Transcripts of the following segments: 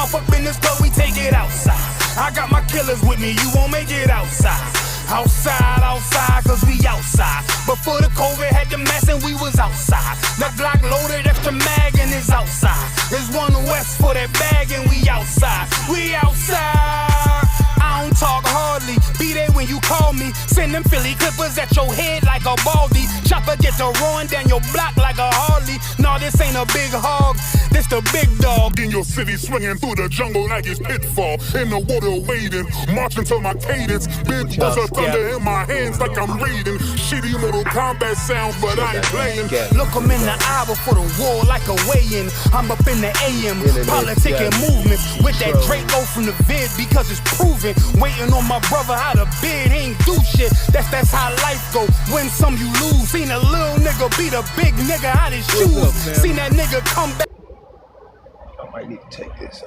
off up in this club, we take it outside. I got my killers with me, you won't make it outside. Outside, outside, cause we outside. Before the COVID had the mask and we was outside. The Glock loaded, extra mag and it's outside. There's one west for that bag and we outside. We outside. I don't talk hardly, be there when you call me. Send them Philly clippers at your head like a baldy. Chopper get to run down your block like a Harley. No, this ain't a big hog, this the big dog. In your city, swinging through the jungle like it's pitfall. In the water wading, marching to my cadence. Big buzz of thunder in my hands like I'm raiding. Shitty Mortal Kombat sound, but I ain't playing. Look, I'm in the eye before the war like a weigh-in. I'm up in the AM, politicking movements. With that Draco from the vid because it's proven. Waiting on my brother how to bid, he ain't do shit. That's how life go, win some you lose. Seen a little nigga beat a big nigga out his shoes. Seen that nigga come back. I might need to take this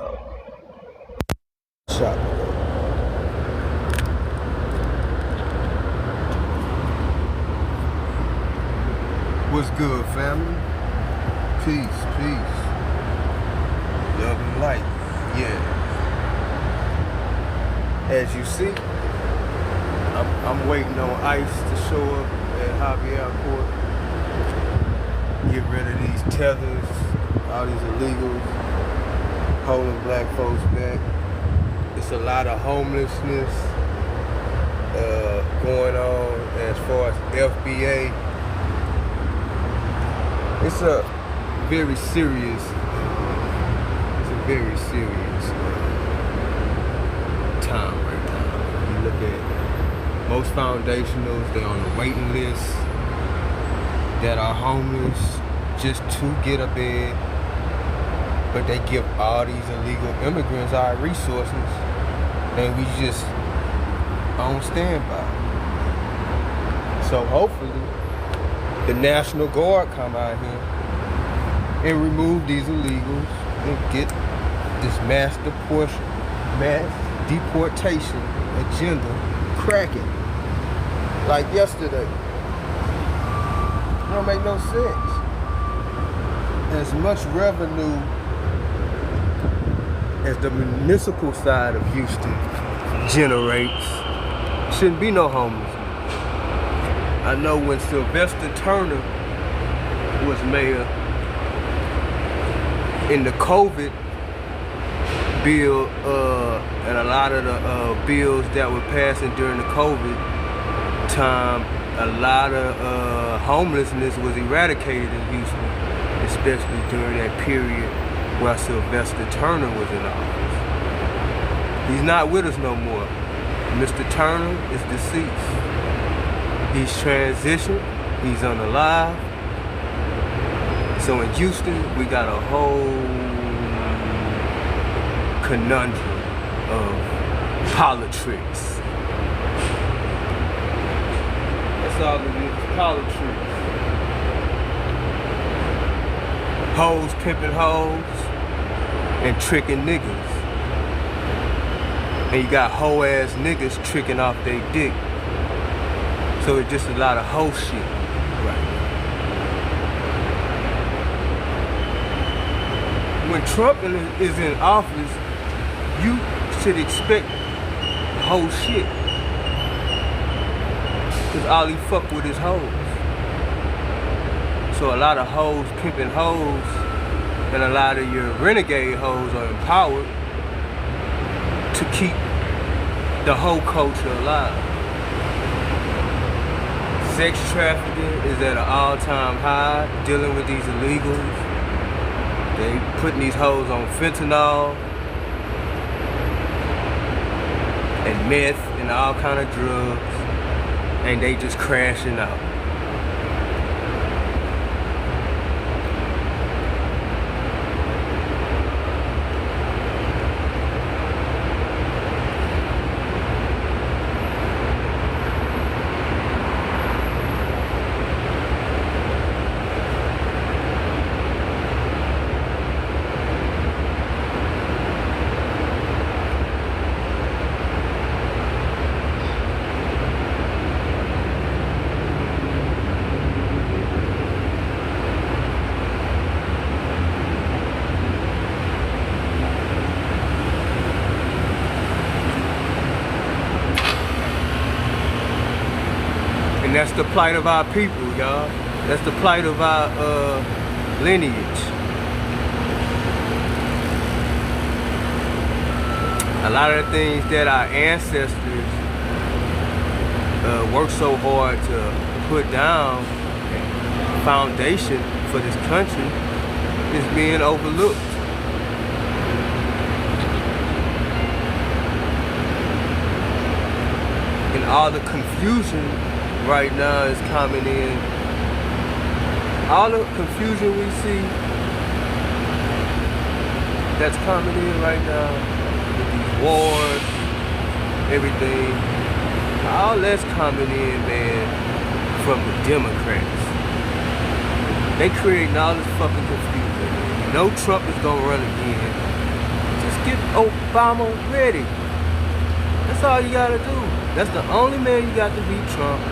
shot. What's good, family? Peace, peace. Love and light, yeah. As you see, I'm waiting on ICE to show up at Javier Court. Get rid of these tethers, all these illegals, holding black folks back. It's a lot of homelessness going on as far as FBA. It's a very serious time right now. You look at most foundationals, they're on the waiting list that are homeless just to get a bed, but they give all these illegal immigrants our resources and we just on standby. So hopefully the National Guard come out here and remove these illegals and get this mass deportation agenda cracking. Like yesterday. It don't make no sense. As much revenue as the municipal side of Houston generates, shouldn't be no homelessness. I know when Sylvester Turner was mayor, in the COVID bill, and a lot of the bills that were passing during the COVID time, a lot of homelessness was eradicated in Houston, especially during that period while Sylvester Turner was in office. He's not with us no more. Mr. Turner is deceased. He's transitioned, he's unalive. So in Houston, we got a whole conundrum of politics. That's all it is, politics. Hoes pimping hoes and tricking niggas. And you got hoe ass niggas tricking off their dick. So it's just a lot of hoe shit right now. When Trump is in office, you should expect hoe shit. Cause all he fuck with is hoes. So a lot of hoes pimping hoes and a lot of your renegade hoes are empowered to keep the hoe culture alive. Sex trafficking is at an all-time high, dealing with these illegals. They putting these hoes on fentanyl and meth and all kind of drugs, and they just crashing out. That's the plight of our people, y'all. That's the plight of our lineage. A lot of the things that our ancestors worked so hard to put down, foundation for this country, is being overlooked. And all the confusion right now is coming in. All the confusion we see that's coming in right now with these wars, everything, all that's coming in, man, from the Democrats. They creating all this fucking confusion. You know Trump is gonna run again. Just get Obama ready. That's all you gotta do. That's the only man you got to beat Trump.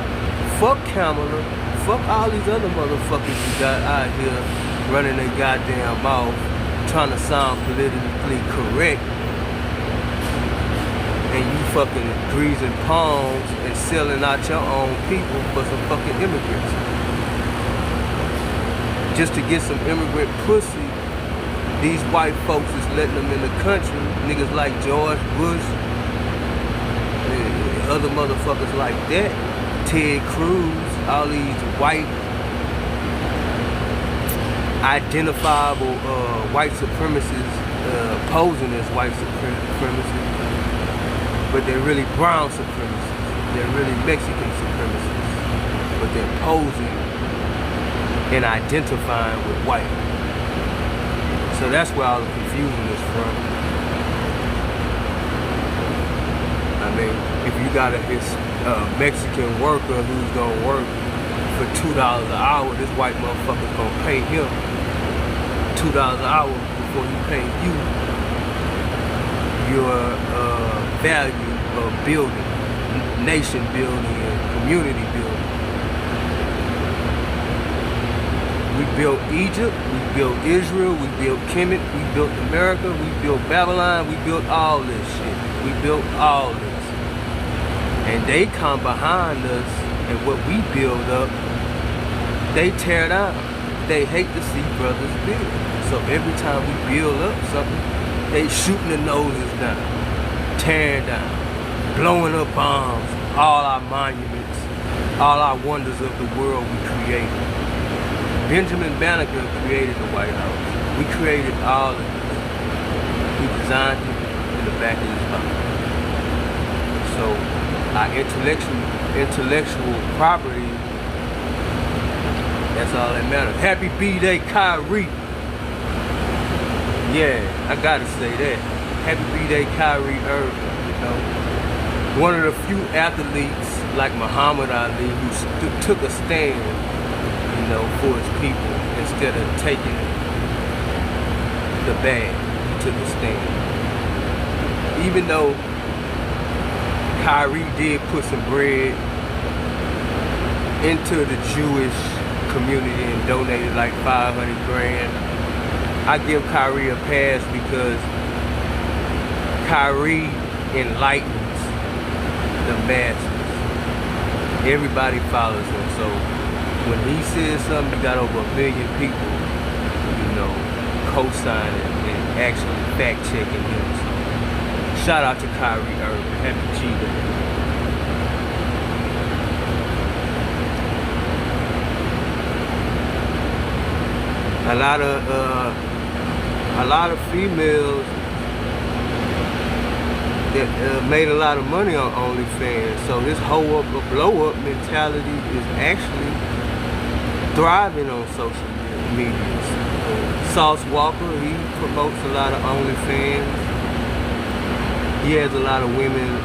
Fuck Kamala. Fuck all these other motherfuckers you got out here running their goddamn mouth, trying to sound politically correct. And you fucking greasing palms and selling out your own people for some fucking immigrants. Just to get some immigrant pussy, these white folks is letting them in the country. Niggas like George Bush, and other motherfuckers like that, Ted Cruz, all these white, identifiable white supremacists posing as white supremacists, but they're really brown supremacists. They're really Mexican supremacists, but they're posing and identifying with white. So that's where all the confusion is from. I mean, if you got a Mexican worker who's gonna work for $2 an hour, this white motherfucker's gonna pay him $2 an hour before he pay you your value of building, nation building and community building. We built Egypt, we built Israel, we built Kemet, we built America, we built Babylon, we built all this shit. We built all this. And they come behind us, and what we build up, they tear down. They hate to see brothers build. So every time we build up something, they shooting the noses down, tearing down, blowing up bombs, all our monuments, all our wonders of the world we created. Benjamin Banneker created the White House. We created all of this. We designed it in the back of his house. So our intellectual property, that's all that matters. Happy B-Day, Kyrie. Yeah, I gotta say that. Happy B-Day, Kyrie Irving, you know. One of the few athletes like Muhammad Ali who took a stand, you know, for his people instead of taking the bag. He took a stand. Even though Kyrie did put some bread into the Jewish community and donated like 500 grand. I give Kyrie a pass because Kyrie enlightens the masses. Everybody follows him. So when he says something, you got over 1 million people, you know, co-signing and actually fact-checking him. So shout out to Kyrie Irving. Happy G.A.V. A lot of females that made a lot of money on OnlyFans. So this hoe up or blow up mentality is actually thriving on social media. Sauce Walker, he promotes a lot of OnlyFans. He has a lot of women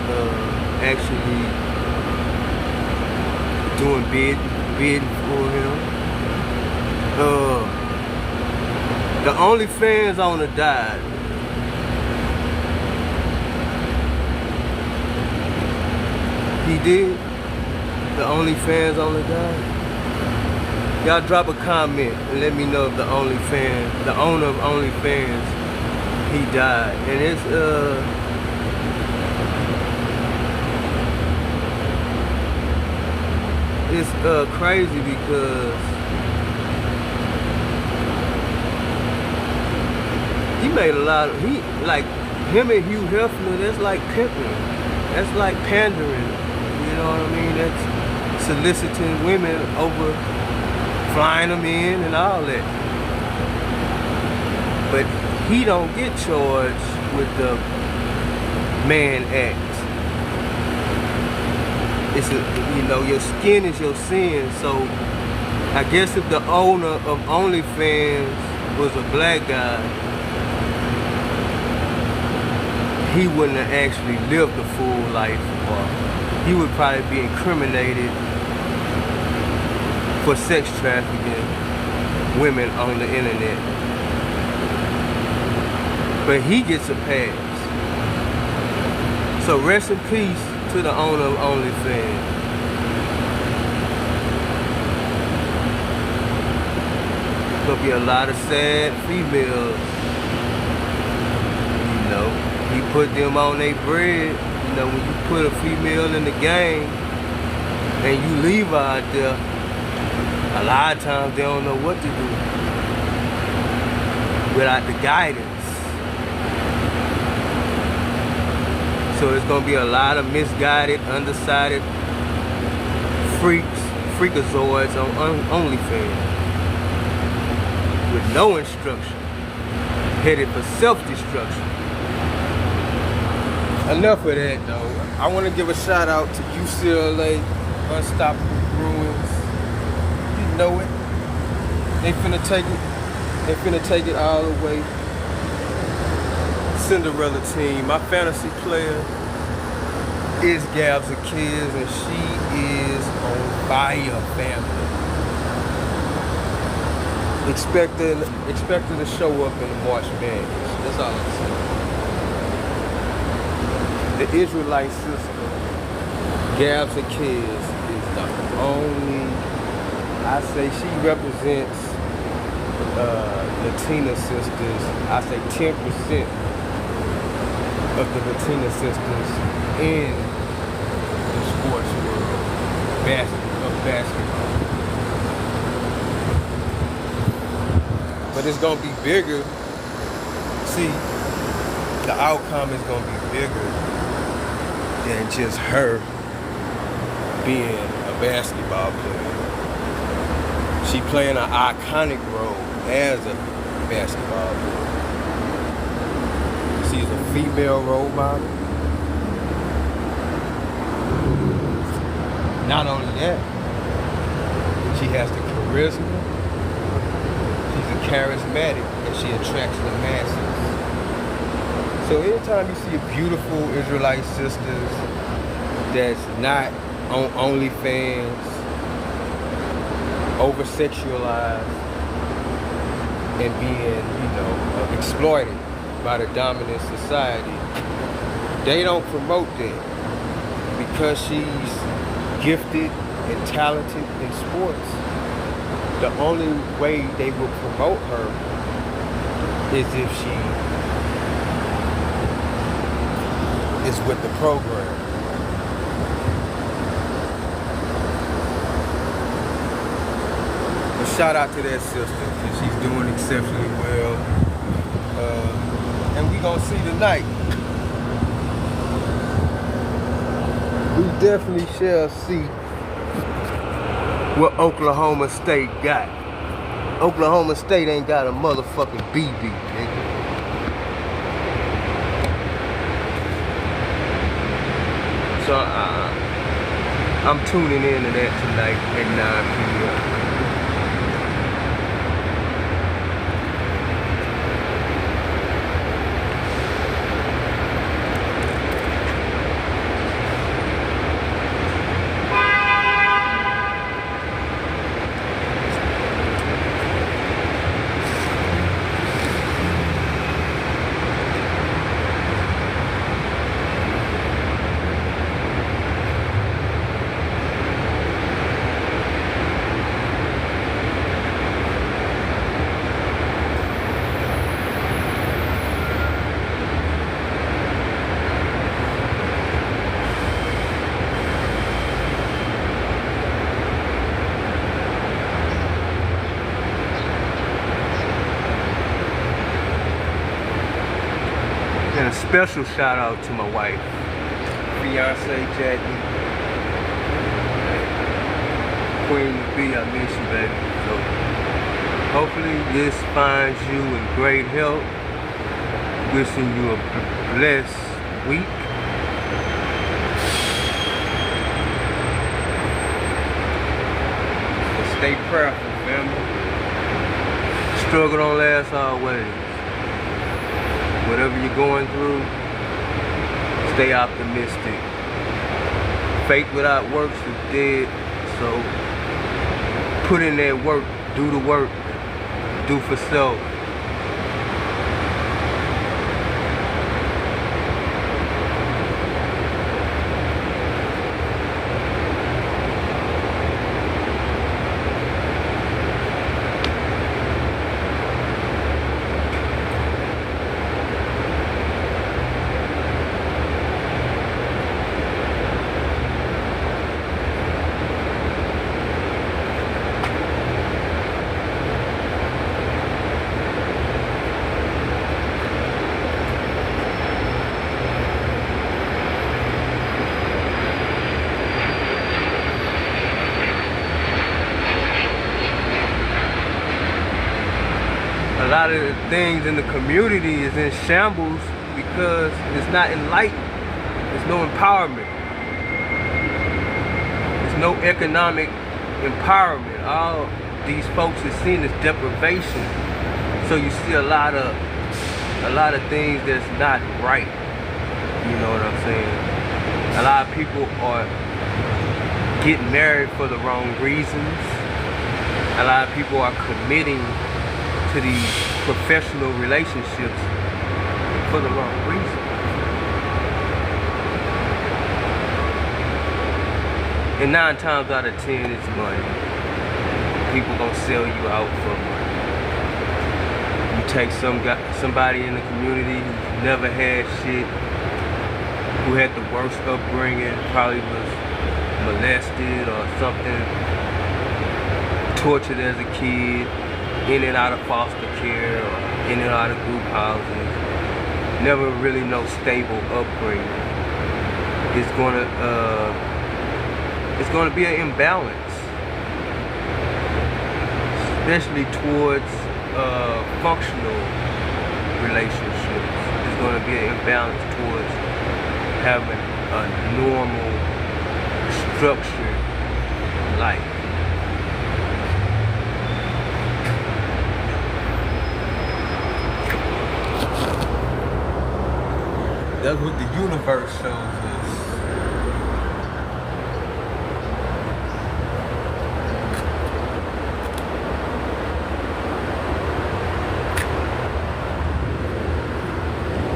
actually doing bidding for him. The OnlyFans owner died. He did? The OnlyFans owner died? Y'all drop a comment and let me know if the owner of OnlyFans, he died. And it's it's crazy because he made a lot of, like him and Hugh Hefner, that's like pimping. That's like pandering. You know what I mean? That's soliciting women over, flying them in and all that. But he don't get charged with the man act. It's your skin is your sin. So I guess if the owner of OnlyFans was a black guy, he wouldn't have actually lived a full life, or he would probably be incriminated for sex trafficking women on the internet. But he gets a pass. So rest in peace to the owner of OnlyFans. There'll be a lot of sad females. He put them on their bread. When you put a female in the game and you leave her out there, a lot of times they don't know what to do without the guidance. So it's gonna be a lot of misguided, undecided freakazoids on OnlyFans with no instruction, headed for self-destruction. Enough of that though. I want to give a shout out to UCLA, Unstoppable Bruins. You know it. They finna take it all the way. Cinderella team. My fantasy player is Jaquez, and she is on fire, family. Expect her to show up in the March Madness. That's all I'm saying. The Israelite sister, Jaquez, is the only, I say she represents Latina sisters. I say 10% of the Latina sisters in the sports world of basketball. But it's gonna be bigger. See, the outcome is gonna be bigger than just her being a basketball player. She playing an iconic role as a basketball player. She's a female role model. Not only that, she has the charisma. She's a charismatic, and she attracts the masses. So anytime you see a beautiful Israelite sisters that's not on OnlyFans, over-sexualized, and being, exploited by the dominant society, they don't promote that. Because she's gifted and talented in sports, the only way they will promote her is if she is with the program. But shout out to that sister, because she's doing exceptionally well. And we gonna see tonight. We definitely shall see what Oklahoma State got. Oklahoma State ain't got a motherfucking BB, nigga. So I'm tuning in to that tonight at 9 p.m. And a special shout out to my wife, fiance Jackie. Queen to be, I miss you, baby. So hopefully this finds you in great health. Wishing you a blessed week. And stay prayerful, family. Struggle don't last always. Whatever you're going through, stay optimistic. Faith without works is dead, so put in that work, do the work, do for self. A lot of the things in the community is in shambles because it's not enlightened. There's no empowerment. There's no economic empowerment. All these folks are seen as deprivation. So you see a lot of things that's not right. You know what I'm saying? A lot of people are getting married for the wrong reasons. A lot of people are committing to these professional relationships for the wrong reason. And 9 times out of 10 it's money. People gonna sell you out for money. You take somebody in the community who never had shit, who had the worst upbringing, probably was molested or something, tortured as a kid, in and out of foster care or in and out of group houses, never really no stable upbringing. It's gonna be an imbalance, especially towards functional relationships. There's gonna be an imbalance towards having a normal, structured life. That's what the universe shows us.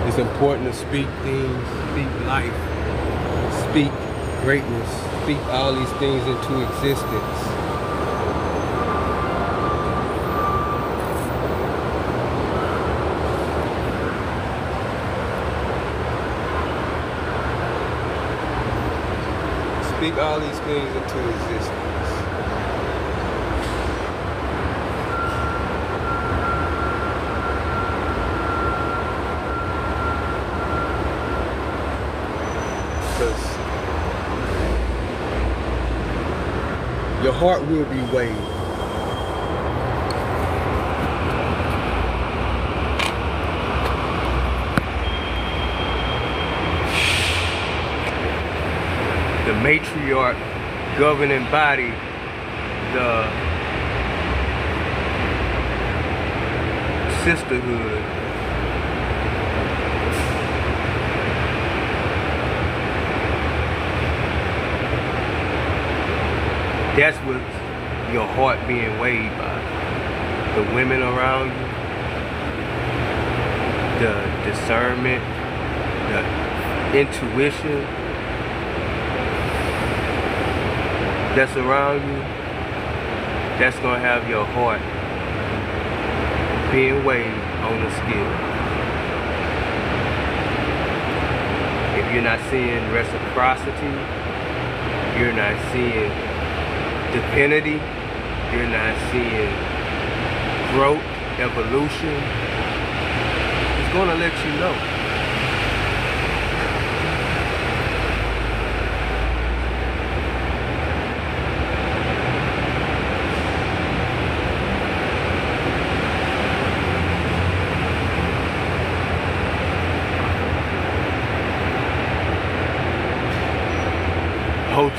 It's important to speak things, speak life, speak greatness, speak all these things into existence. Speak all these things into existence. Because your heart will be weighed. The matriarch governing body, the sisterhood, that's what your heart being weighed by. The women around you, the discernment, the intuition that's around you, that's gonna have your heart being weighed on the scale. If you're not seeing reciprocity, you're not seeing divinity, you're not seeing growth, evolution, it's gonna let you know.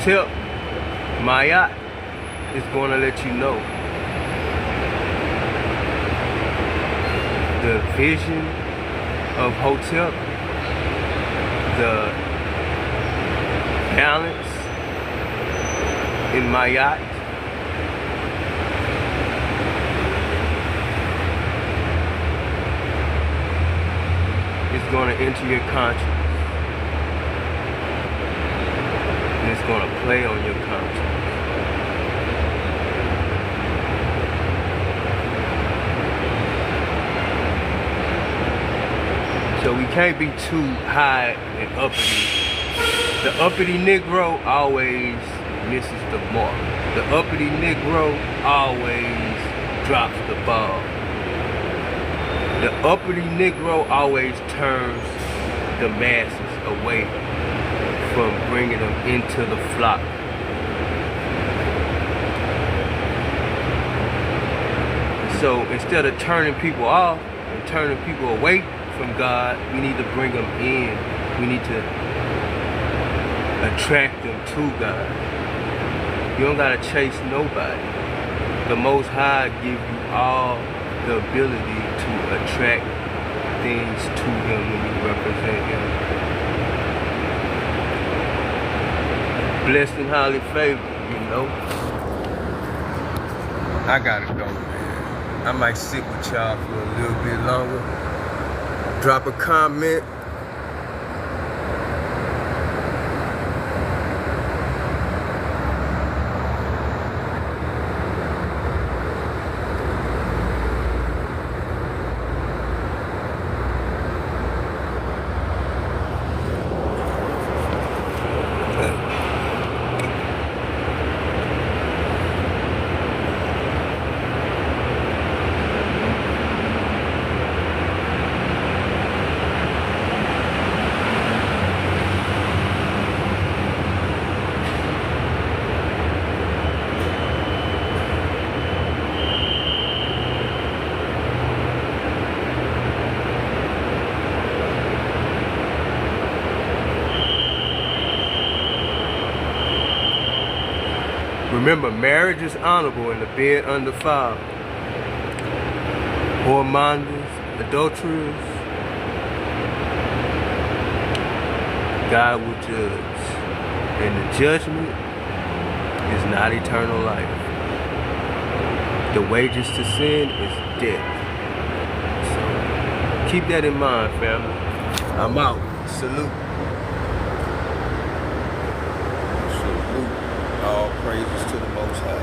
Hotel Marriott is going to let you know the vision of hotel, the balance in Marriott, is going to enter your conscience. And it's going to play on your conscience. So we can't be too high and uppity. The uppity Negro always misses the mark. The uppity Negro always drops the ball. The uppity Negro always turns the masses away from bringing them into the flock. So instead of turning people off and turning people away from God, we need to bring them in. We need to attract them to God. You don't gotta chase nobody. The Most High give you all the ability to attract things to Him when you represent Him. Blessed and highly favored, you know. I gotta go, man. I might sit with y'all for a little bit longer. Drop a comment. Remember, marriage is honorable and the bed undefiled. Whoremongers, adulterers, God will judge. And the judgment is not eternal life. The wages to sin is death. So keep that in mind, family. I'm out. Salute. All praises to the Most High.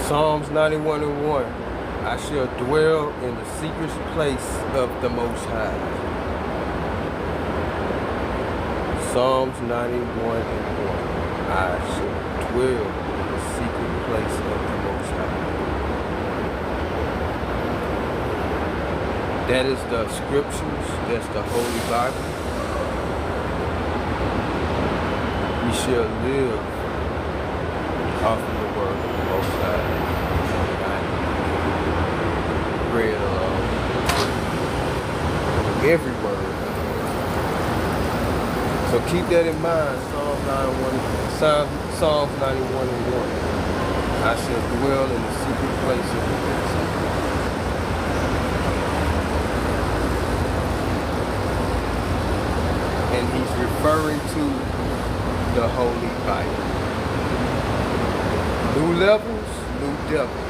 Psalms 91:1. I shall dwell in the secret place of the Most High. Psalms 91:1. I shall dwell in the secret place of the Most High. That is the scriptures. That's the Holy Bible. We shall live off of the word of the Most High. Bread alone. Every word. So keep that in mind. Psalms 91:1. I shall dwell in the secret place of the Most High. And he's referring to the Holy Bible. New levels, new devils.